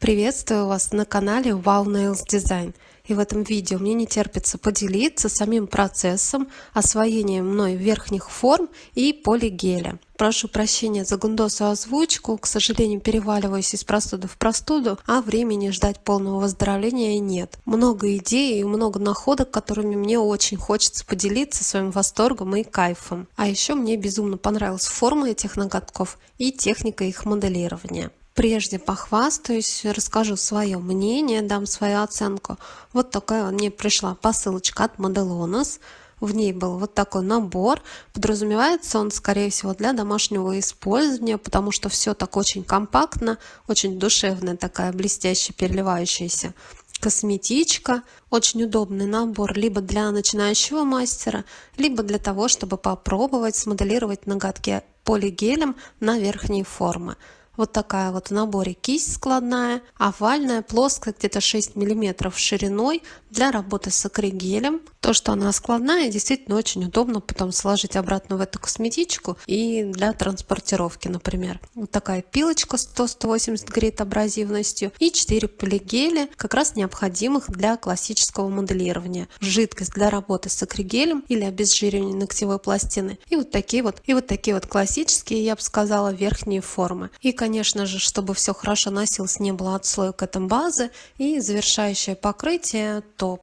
Приветствую вас на канале Wow Nails Design. И в этом видео мне не терпится поделиться самим процессом освоения мной верхних форм и полигеля. Прошу прощения за гундосу озвучку, к сожалению, переваливаюсь из простуды в простуду, а времени ждать полного выздоровления нет. Много идей и много находок, которыми мне очень хочется поделиться своим восторгом и кайфом. А еще мне безумно понравилась форма этих ноготков и техника их моделирования. Прежде похвастаюсь, расскажу свое мнение, дам свою оценку. Вот такая мне пришла посылочка от Modelones. В ней был вот такой набор. Подразумевается он, скорее всего, для домашнего использования, потому что все так очень компактно, очень душевная такая блестящая, переливающаяся косметичка. Очень удобный набор либо для начинающего мастера, либо для того, чтобы попробовать смоделировать ноготки полигелем на верхние формы. Вот такая вот в наборе кисть складная, овальная, плоская, где-то 6 мм шириной для работы с акригелем. То, что она складная, действительно очень удобно потом сложить обратно в эту косметичку и для транспортировки, например. Вот такая пилочка 100-180 грит абразивностью и 4 полигеля, как раз необходимых для классического моделирования. Жидкость для работы с акригелем или обезжиривания ногтевой пластины. И вот такие вот классические, я бы сказала, верхние формы. И, конечно же, чтобы все хорошо носилось, не было отслоек от базы, и завершающее покрытие топ.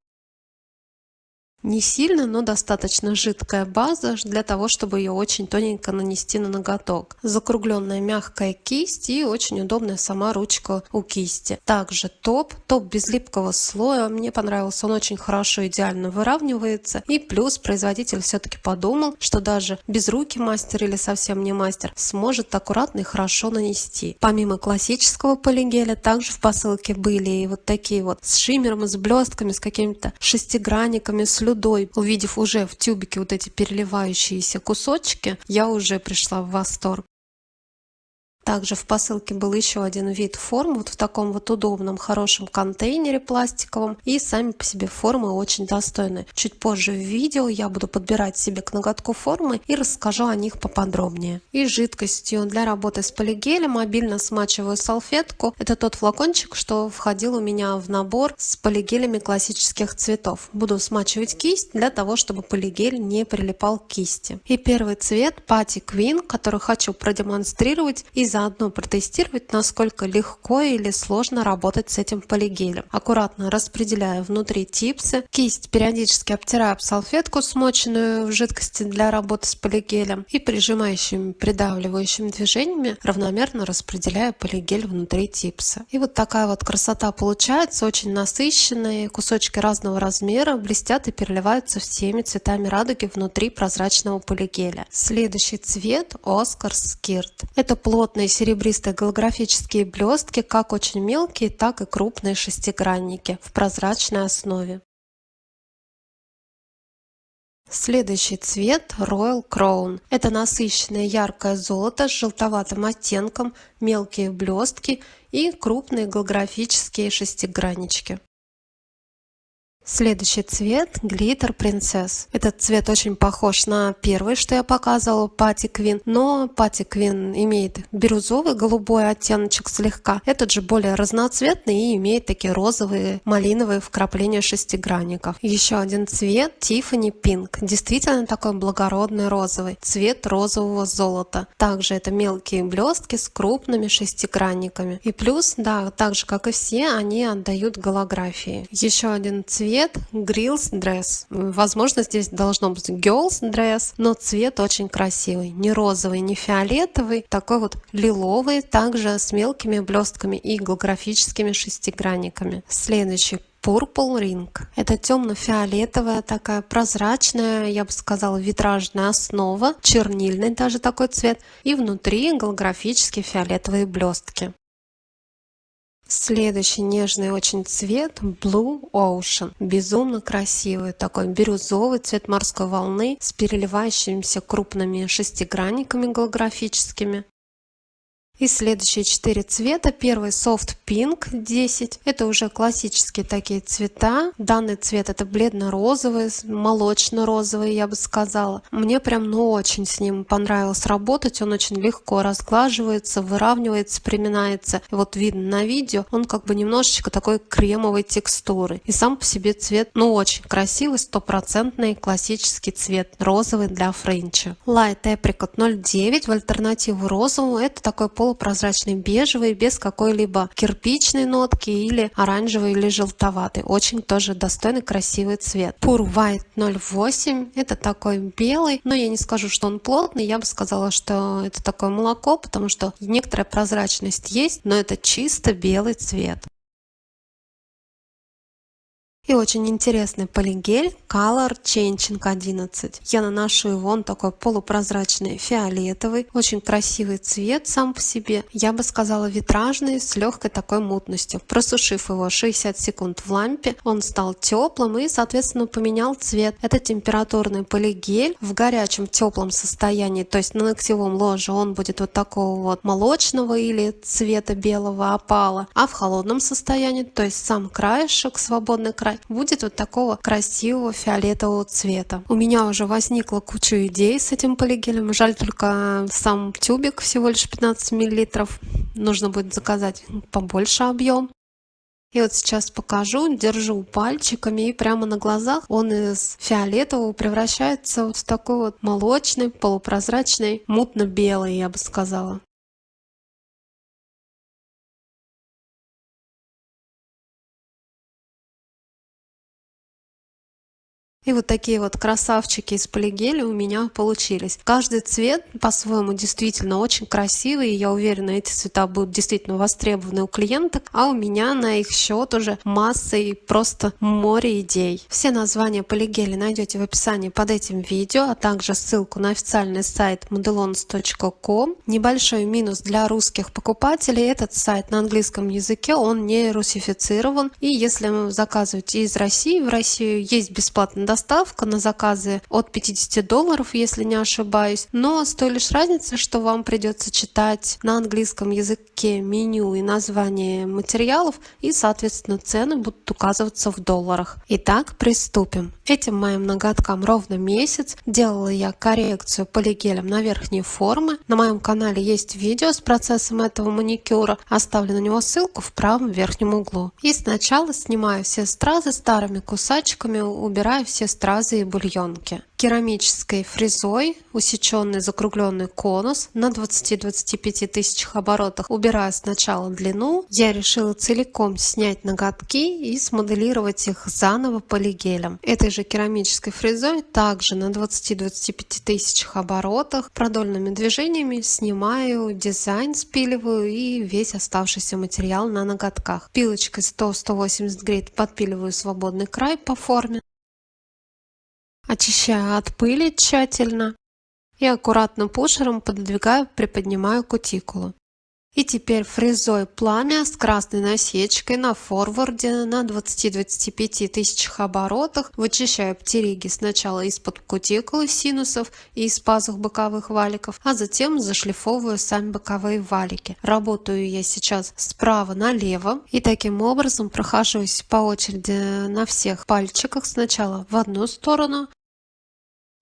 Не сильно, но достаточно жидкая база для того, чтобы ее очень тоненько нанести на ноготок. Закругленная мягкая кисть и очень удобная сама ручка у кисти. Также топ без липкого слоя. Мне понравился, он очень хорошо, идеально выравнивается. И плюс производитель все-таки подумал, что даже безрукий мастер или совсем не мастер сможет аккуратно и хорошо нанести. Помимо классического полигеля, также в посылке были и вот такие вот с шиммером, с блестками, с какими-то шестигранниками, с людой. Увидев уже в тюбике вот эти переливающиеся кусочки, я уже пришла в восторг. Также в посылке был еще один вид форм, вот в таком вот удобном, хорошем контейнере пластиковом. И сами по себе формы очень достойны. Чуть позже в видео я буду подбирать себе к ноготку формы и расскажу о них поподробнее. И жидкостью для работы с полигелем обильно смачиваю салфетку. Это тот флакончик, что входил у меня в набор с полигелями классических цветов. Буду смачивать кисть для того, чтобы полигель не прилипал к кисти. И первый цвет Patty Queen, который хочу продемонстрировать и заодно протестировать, насколько легко или сложно работать с этим полигелем. Аккуратно распределяю внутри типсы. Кисть периодически обтираю об салфетку, смоченную в жидкости для работы с полигелем, и прижимающими придавливающими движениями равномерно распределяю полигель внутри типса. И вот такая вот красота получается, очень насыщенная. Кусочки разного размера блестят и переливаются всеми цветами радуги внутри прозрачного полигеля. Следующий цвет Oscar Skirt. Это плотный серебристые голографические блестки, как очень мелкие, так и крупные шестигранники в прозрачной основе. Следующий цвет Royal Crown. Это насыщенное яркое золото с желтоватым оттенком, мелкие блестки и крупные голографические шестиграннички. Следующий цвет Glitter Princess. Этот цвет очень похож на первый, что я показывала, Patty Queen, но Patty Queen имеет бирюзовый голубой оттеночек слегка. Этот же более разноцветный и имеет такие розовые, малиновые вкрапления шестигранников. Еще один цвет Tiffany Pink. Действительно такой благородный розовый. Цвет розового золота. Также это мелкие блестки с крупными шестигранниками. И плюс, да, так же как и все, они отдают голографии. Еще один цвет Girls Dress. Возможно, здесь должно быть Girls Dress, но цвет очень красивый. Не розовый, не фиолетовый, такой вот лиловый, также с мелкими блестками и голографическими шестигранниками. Следующий Purple Ring. Это темно-фиолетовая, такая прозрачная, я бы сказала, витражная основа, чернильный даже такой цвет, и внутри голографические фиолетовые блестки. Следующий нежный очень цвет Blue Ocean. Безумно красивый, такой бирюзовый цвет морской волны с переливающимися крупными шестигранниками голографическими. И следующие 4 цвета. Первый Soft Pink 10. Это уже классические такие цвета. Данный цвет это бледно-розовый, молочно-розовый, я бы сказала. Мне прям очень с ним понравилось работать. Он очень легко разглаживается, выравнивается, приминается. И вот видно на видео, он как бы немножечко такой кремовой текстуры. И сам по себе цвет, очень красивый, стопроцентный классический цвет. Розовый для френча. Light Apricot 09 в альтернативу розовому. Это такой полупрозрачный бежевый, без какой-либо кирпичной нотки или оранжевый или желтоватый. Очень тоже достойный, красивый цвет. Pure White 08. Это такой белый, но я не скажу, что он плотный. Я бы сказала, что это такое молоко, потому что некоторая прозрачность есть, но это чисто белый цвет. И очень интересный полигель Color Changing 11. Я наношу его, он такой полупрозрачный, фиолетовый, очень красивый цвет сам по себе. Я бы сказала витражный, с легкой такой мутностью. Просушив его 60 секунд в лампе, он стал теплым и, соответственно, поменял цвет. Это температурный полигель. В горячем теплом состоянии, то есть на ногтевом ложе, он будет вот такого вот молочного или цвета белого опала, а в холодном состоянии, то есть сам краешек, свободный край, будет вот такого красивого фиолетового цвета. У меня уже возникла куча идей с этим полигелем. Жаль только сам тюбик всего лишь 15 мл. Нужно будет заказать побольше объем. И вот сейчас покажу, держу пальчиками, и прямо на глазах он из фиолетового превращается вот в такой вот молочный, полупрозрачный, мутно-белый, я бы сказала. И вот такие вот красавчики из полигеля у меня получились. Каждый цвет по-своему действительно очень красивый, и я уверена, эти цвета будут действительно востребованы у клиенток, а у меня на их счет уже масса и просто море идей. Все названия полигеля найдете в описании под этим видео, а также ссылку на официальный сайт modelons.com. Небольшой минус для русских покупателей: этот сайт на английском языке, он не русифицирован, и если вы заказываете из России, в Россию есть бесплатный доставка на заказы от $50, если не ошибаюсь. Но с той лишь разницей, что вам придется читать на английском языке меню и название материалов, и, соответственно, цены будут указываться в долларах. Итак, приступим. Этим моим ноготкам ровно месяц. Делала я коррекцию полигелем на верхние формы. На моем канале есть видео с процессом этого маникюра. Оставлю на него ссылку в правом верхнем углу. И сначала снимаю все стразы старыми кусачками, убираю все стразы и бульонки. Керамической фрезой усеченный закругленный конус на 20-25 тысячах оборотах. Убираю сначала длину. Я решила целиком снять ноготки и смоделировать их заново полигелем. Этой же керамической фрезой также на 20-25 тысячах оборотах продольными движениями снимаю дизайн, спиливаю и весь оставшийся материал на ноготках. Пилочкой 100-180 грейд подпиливаю свободный край по форме. Очищаю от пыли тщательно и аккуратно пушером пододвигаю, приподнимаю кутикулу. И теперь фрезой пламя с красной насечкой на форварде на 20-25 тысячах оборотах вычищаю птериги сначала из-под кутикулы синусов и из пазух боковых валиков, а затем зашлифовываю сами боковые валики. Работаю я сейчас справа налево и таким образом прохожусь по очереди на всех пальчиках сначала в одну сторону,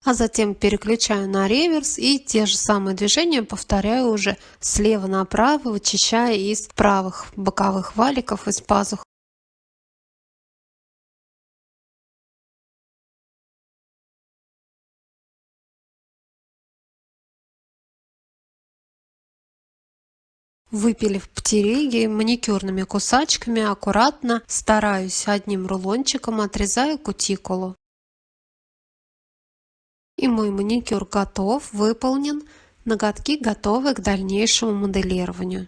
а затем переключаю на реверс и те же самые движения повторяю уже слева направо, вычищая из правых боковых валиков из пазух. Выпилив птериги маникюрными кусачками, аккуратно, стараюсь одним рулончиком отрезаю кутикулу. И мой маникюр готов, выполнен. Ноготки готовы к дальнейшему моделированию.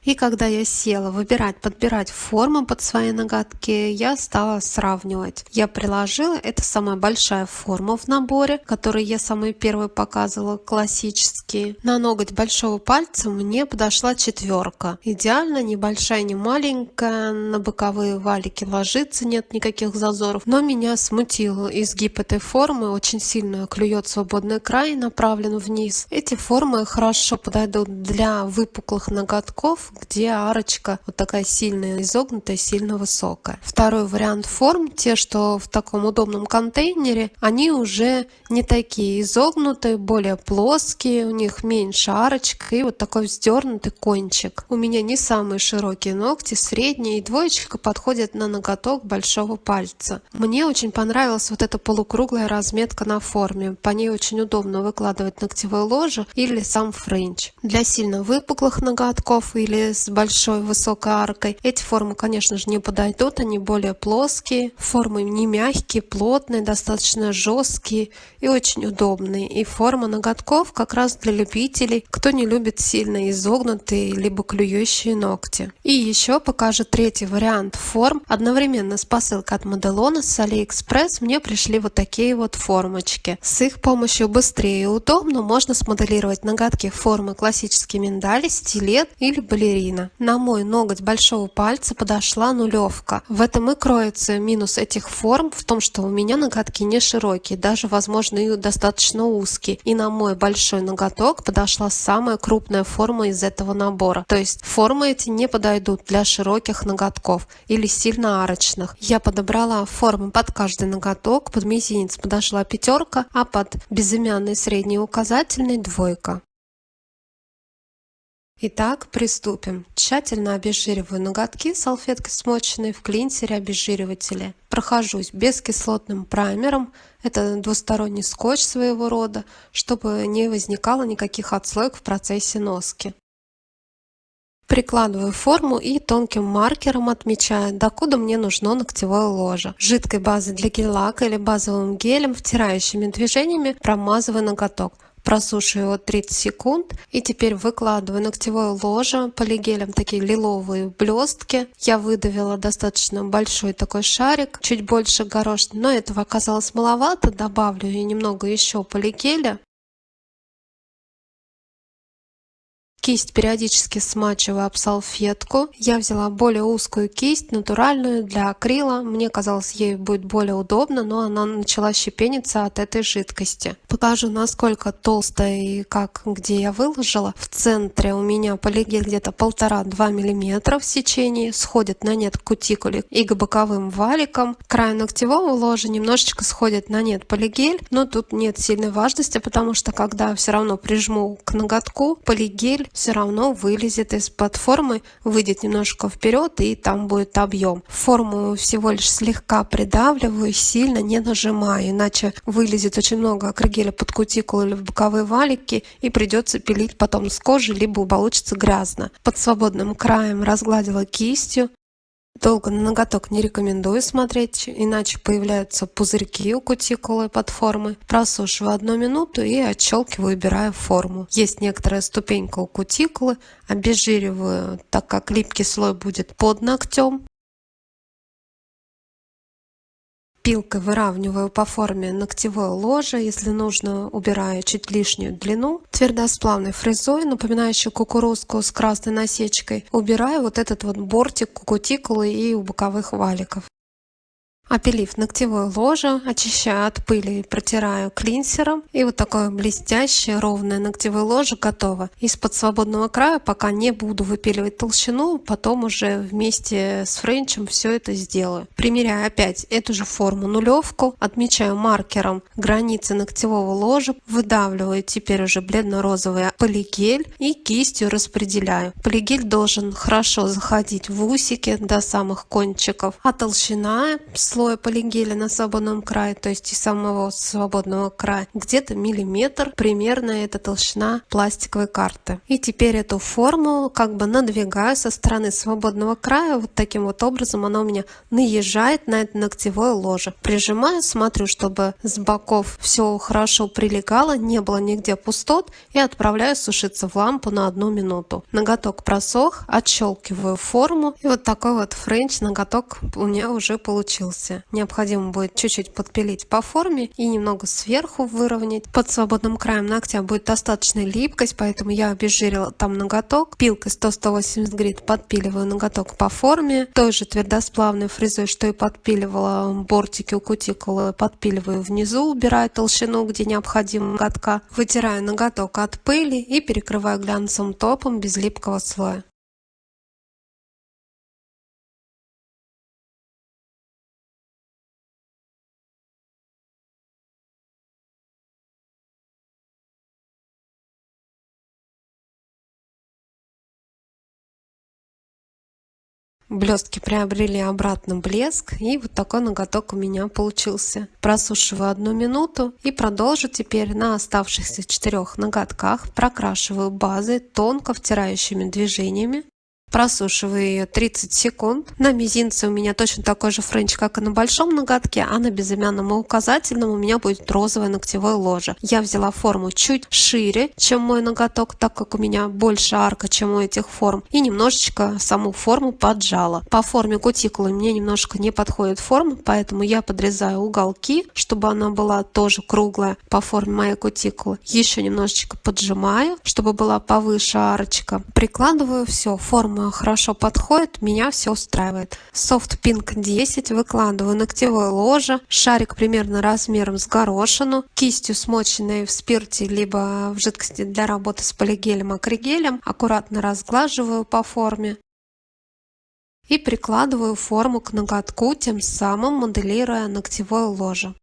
И когда я села подбирать форму под свои ноготки, я стала сравнивать. Я приложила, это самая большая форма в наборе, которую я самую первую показывала, классические. На ноготь большого пальца мне подошла 4. Идеально, ни большая, ни маленькая, на боковые валики ложится, нет никаких зазоров. Но меня смутил изгиб этой формы, очень сильно клюет свободный край, направлен вниз. Эти формы хорошо подойдут для выпуклых ноготков, где арочка вот такая сильно изогнутая, сильно высокая. Второй вариант форм, те, что в таком удобном контейнере, они уже не такие изогнутые, более плоские, у них меньше арочка и вот такой вздернутый кончик. У меня не самые широкие ногти, средние, и 2 подходят на ноготок большого пальца. Мне очень понравилась вот эта полукруглая разметка на форме. По ней очень удобно выкладывать ногтевое ложе или сам френч. Для сильно выпуклых ноготков или с большой высокой аркой эти формы, конечно же, не подойдут, они более плоские, формы не мягкие, плотные, достаточно жесткие и очень удобные. И форма ноготков как раз для любителей, кто не любит сильно изогнутые либо клюющие ногти. И еще покажу 3 вариант форм. Одновременно с посылкой от Modelona с AliExpress мне пришли вот такие вот формочки. С их помощью быстрее и удобно можно смоделировать ноготки формы классический миндаль, стилет или балерина. На мой ноготь большого пальца подошла 0. В этом и кроется минус этих форм, в том, что у меня ноготки не широкие, даже, возможно, и достаточно узкие. И на мой большой ноготок подошла самая крупная форма из этого набора. То есть формы эти не подойдут для широких ноготков или сильно арочных. Я подобрала формы под каждый ноготок. Под мизинец подошла 5, а под безымянный, средний и указательный 2. Итак, приступим. Тщательно обезжириваю ноготки салфеткой, смоченной в клинсере обезжиривателя. Прохожусь бескислотным праймером, это двусторонний скотч своего рода, чтобы не возникало никаких отслоек в процессе носки. Прикладываю форму и тонким маркером отмечаю, докуда мне нужно ногтевое ложе. Жидкой базой для гель-лака или базовым гелем, втирающими движениями промазываю ноготок. Просушиваю его 30 секунд и теперь выкладываю ногтевое ложе, полигелем такие лиловые блестки. Я выдавила достаточно большой такой шарик, чуть больше горошины, но этого оказалось маловато, добавлю и немного еще полигеля. Кисть периодически смачиваю об салфетку. Я взяла более узкую кисть, натуральную, для акрила. Мне казалось, ей будет более удобно, но она начала щепениться от этой жидкости. Покажу, насколько толстая и где я выложила. В центре у меня полигель где-то 1,5–2 мм в сечении, сходит на нет к кутикуле и к боковым валикам. К краю ногтевого ложа немножечко сходит на нет полигель, но тут нет сильной важности, потому что когда все равно прижму к ноготку, полигель все равно вылезет из-под формы, выйдет немножко вперед и там будет объем. Форму всего лишь слегка придавливаю, сильно не нажимаю, иначе вылезет очень много акригеля под кутикулу или в боковые валики и придется пилить потом с кожи, либо получится грязно. Под свободным краем разгладила кистью. Долго на ноготок не рекомендую смотреть, иначе появляются пузырьки у кутикулы под формой. Просушиваю 1 минуту и отщелкиваю, убираю форму. Есть некоторая ступенька у кутикулы, обезжириваю, так как липкий слой будет под ногтем. Пилкой выравниваю по форме ногтевое ложе, если нужно, убираю чуть лишнюю длину. Твердосплавной фрезой, напоминающей кукурузку с красной насечкой, убираю вот этот вот бортик у кутикулы и у боковых валиков. Опилив ногтевое ложе, очищаю от пыли и протираю клинсером. И вот такое блестящее, ровное ногтевое ложе готово. Из-под свободного края пока не буду выпиливать толщину, потом уже вместе с френчем все это сделаю. Примеряю опять эту же форму 0, отмечаю маркером границы ногтевого ложа, выдавливаю теперь уже бледно-розовый полигель и кистью распределяю. Полигель должен хорошо заходить в усики до самых кончиков, а толщина слоя полигеля на свободном крае, то есть и самого свободного края, где-то миллиметр, примерно это толщина пластиковой карты. И теперь эту форму как бы надвигаю со стороны свободного края, вот таким вот образом она у меня наезжает на это ногтевое ложе. Прижимаю, смотрю, чтобы с боков все хорошо прилегало, не было нигде пустот, и отправляю сушиться в лампу на 1 минуту. Ноготок просох, отщелкиваю форму, и вот такой вот френч ноготок у меня уже получился. Необходимо будет чуть-чуть подпилить по форме и немного сверху выровнять. Под свободным краем ногтя будет достаточная липкость, поэтому я обезжирила там ноготок. Пилкой 100-180 грит подпиливаю ноготок по форме. Той же твердосплавной фрезой, что и подпиливала бортики у кутикулы, подпиливаю внизу, убираю толщину, где необходимо ноготка. Вытираю ноготок от пыли и перекрываю глянцевым топом без липкого слоя. Блестки приобрели обратно блеск, и вот такой ноготок у меня получился. Просушиваю 1 минуту и продолжу теперь на оставшихся 4 ноготках. Прокрашиваю базой тонко втирающими движениями. Просушиваю ее 30 секунд. На мизинце у меня точно такой же френч, как и на большом ноготке, а на безымянном и указательном у меня будет розовое ногтевое ложе. Я взяла форму чуть шире, чем мой ноготок, так как у меня больше арка, чем у этих форм, и немножечко саму форму поджала. По форме кутикулы мне немножко не подходит форма, поэтому я подрезаю уголки, чтобы она была тоже круглая по форме моей кутикулы. Еще немножечко поджимаю, чтобы была повыше арочка. Прикладываю все, форма хорошо подходит, меня все устраивает. Soft Pink 10 выкладываю ногтевое ложе, шарик примерно размером с горошину, кистью, смоченной в спирте либо в жидкости для работы с полигелем, акригелем, аккуратно разглаживаю по форме и прикладываю форму к ноготку, тем самым моделируя ногтевое ложе.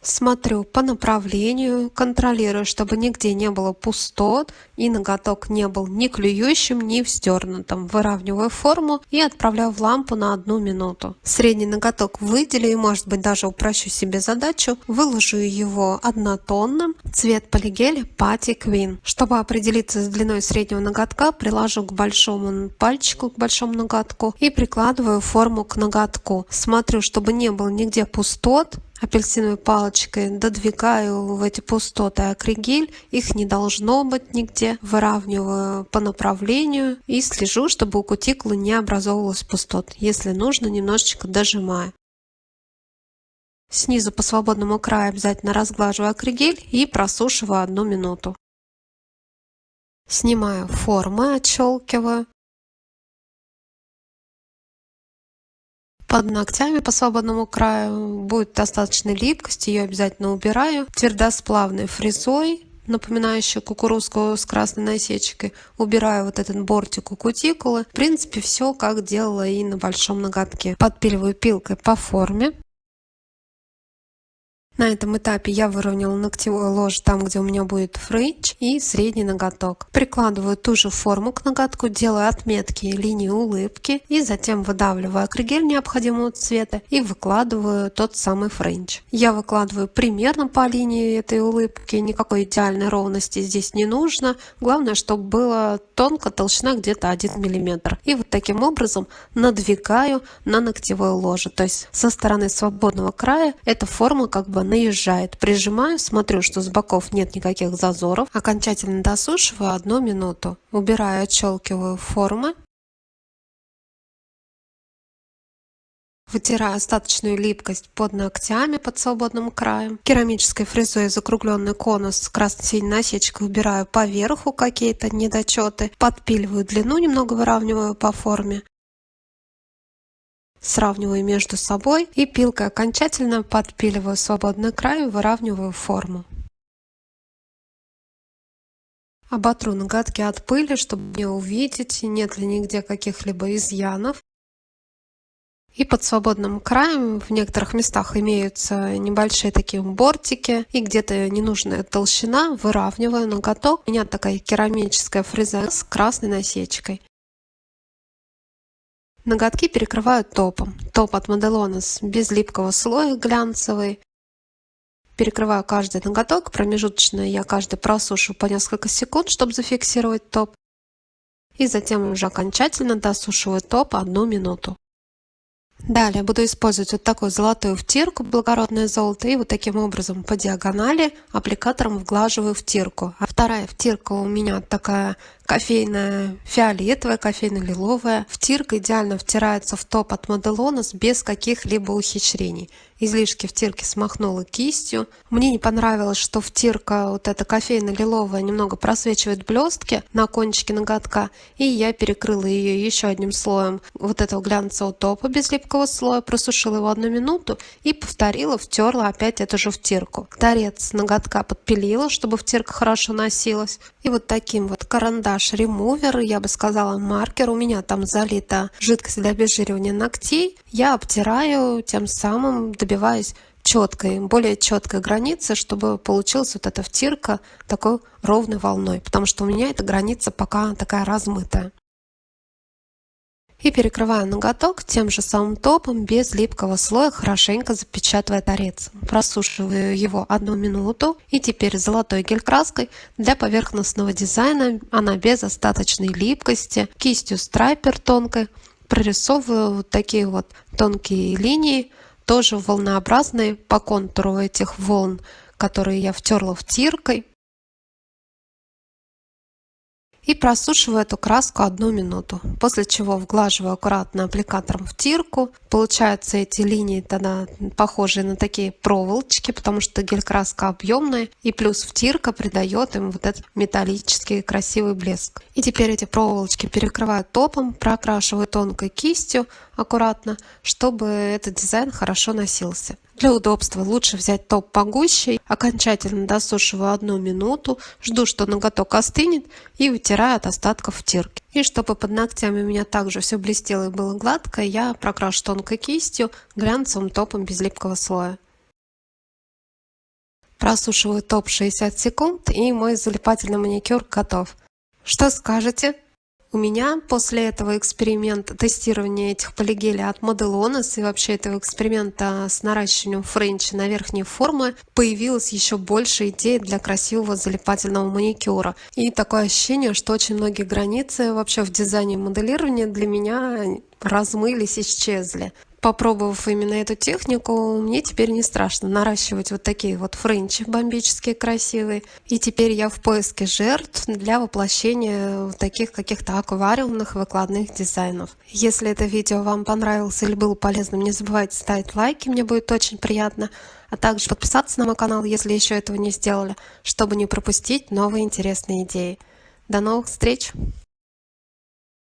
Смотрю по направлению, контролирую, чтобы нигде не было пустот и ноготок не был ни клюющим, ни вздернутым. Выравниваю форму и отправляю в лампу на 1 минуту. Средний ноготок выделю и, может быть, даже упрощу себе задачу. Выложу его однотонным. Цвет полигеля Patty Queen. Чтобы определиться с длиной среднего ноготка, приложу к большому пальчику, к большому ноготку и прикладываю форму к ноготку. Смотрю, чтобы не было нигде пустот. Апельсиновой палочкой додвигаю в эти пустоты акригель, их не должно быть нигде, выравниваю по направлению и слежу, чтобы у кутикулы не образовывалось пустот. Если нужно, немножечко дожимаю. Снизу по свободному краю обязательно разглаживаю акригель и просушиваю 1 минуту. Снимаю формы, отщелкиваю. Под ногтями по свободному краю будет достаточно липкости, ее обязательно убираю. Твердосплавной фрезой, напоминающей кукурузку с красной насечкой, убираю вот этот бортик у кутикулы. В принципе, все как делала и на большом ноготке. Подпиливаю пилкой по форме. На этом этапе я выровняла ногтевое ложе там, где у меня будет френч и средний ноготок. Прикладываю ту же форму к ноготку, делаю отметки линии улыбки и затем выдавливаю акригель необходимого цвета и выкладываю тот самый френч. Я выкладываю примерно по линии этой улыбки, никакой идеальной ровности здесь не нужно. Главное, чтобы была тонкая толщина где-то 1 мм. И вот таким образом надвигаю на ногтевое ложе. То есть со стороны свободного края эта форма как бы наезжает. Прижимаю, смотрю, что с боков нет никаких зазоров. Окончательно досушиваю 1 минуту. Убираю, отщелкиваю формы. Вытираю остаточную липкость под ногтями под свободным краем. Керамической фрезой закругленный конус с красно-синей насечкой убираю поверху какие-то недочеты. Подпиливаю длину, немного выравниваю по форме. Сравниваю между собой и пилкой окончательно подпиливаю свободный край и выравниваю форму. Оботру ноготки от пыли, чтобы не увидеть, нет ли нигде каких-либо изъянов. И под свободным краем в некоторых местах имеются небольшие такие бортики и где-то ненужная толщина, выравниваю ноготок. У меня такая керамическая фреза с красной насечкой. Ноготки перекрываю топом. Топ от Modelones без липкого слоя, глянцевый. Перекрываю каждый ноготок. Промежуточно я каждый просушиваю по несколько секунд, чтобы зафиксировать топ. И затем уже окончательно досушиваю топ 1 минуту. Далее буду использовать вот такую золотую втирку, благородное золото, и вот таким образом по диагонали аппликатором вглаживаю втирку. А вторая втирка у меня такая кофейная фиолетовая, кофейно-лиловая. Втирка идеально втирается в топ от Modelones без каких-либо ухищрений. Излишки втирки смахнула кистью. Мне не понравилось, что втирка вот эта кофейно-лиловая немного просвечивает блестки на кончике ноготка, и я перекрыла ее еще одним слоем вот этого глянцевого топа без липкого слоя, просушила его 1 минуту и повторила, втерла опять эту же втирку. Торец ноготка подпилила, чтобы втирка хорошо носилась. И вот таким вот карандаш-ремувер, я бы сказала маркер, у меня там залита жидкость для обезжиривания ногтей, я обтираю, тем самым добиваюсь более четкой границы, чтобы получилась вот эта втирка такой ровной волной, потому что у меня эта граница пока такая размытая. И перекрываю ноготок тем же самым топом без липкого слоя, хорошенько запечатывая торец. Просушиваю его 1 минуту, и теперь золотой гель-краской для поверхностного дизайна, она без остаточной липкости, кистью страйпер тонкой прорисовываю вот такие вот тонкие линии, тоже волнообразные по контуру этих волн, которые я втерла втиркой. И просушиваю эту краску 1 минуту, после чего вглаживаю аккуратно аппликатором втирку. Получаются эти линии тогда похожие на такие проволочки, потому что гель-краска объемная, и плюс втирка придает им вот этот металлический красивый блеск. И теперь эти проволочки перекрываю топом, прокрашиваю тонкой кистью аккуратно, чтобы этот дизайн хорошо носился. Для удобства лучше взять топ погуще, окончательно досушиваю 1 минуту, жду, что ноготок остынет, и вытираю от остатков втирки. И чтобы под ногтями у меня также все блестело и было гладко, я прокрашу тонкой кистью глянцевым топом без липкого слоя. Просушиваю топ 60 секунд, и мой залипательный маникюр готов. Что скажете? У меня после этого эксперимента, тестирования этих полигелей от Modelones и вообще этого эксперимента с наращиванием френча на верхние формы появилось еще больше идей для красивого залипательного маникюра. И такое ощущение, что очень многие границы вообще в дизайне и моделировании для меня размылись, исчезли. Попробовав именно эту технику, мне теперь не страшно наращивать вот такие вот френчи бомбические красивые. И теперь я в поиске жертв для воплощения таких каких-то аквариумных выкладных дизайнов. Если это видео вам понравилось или было полезным, не забывайте ставить лайки, мне будет очень приятно. А также подписаться на мой канал, если еще этого не сделали, чтобы не пропустить новые интересные идеи. До новых встреч!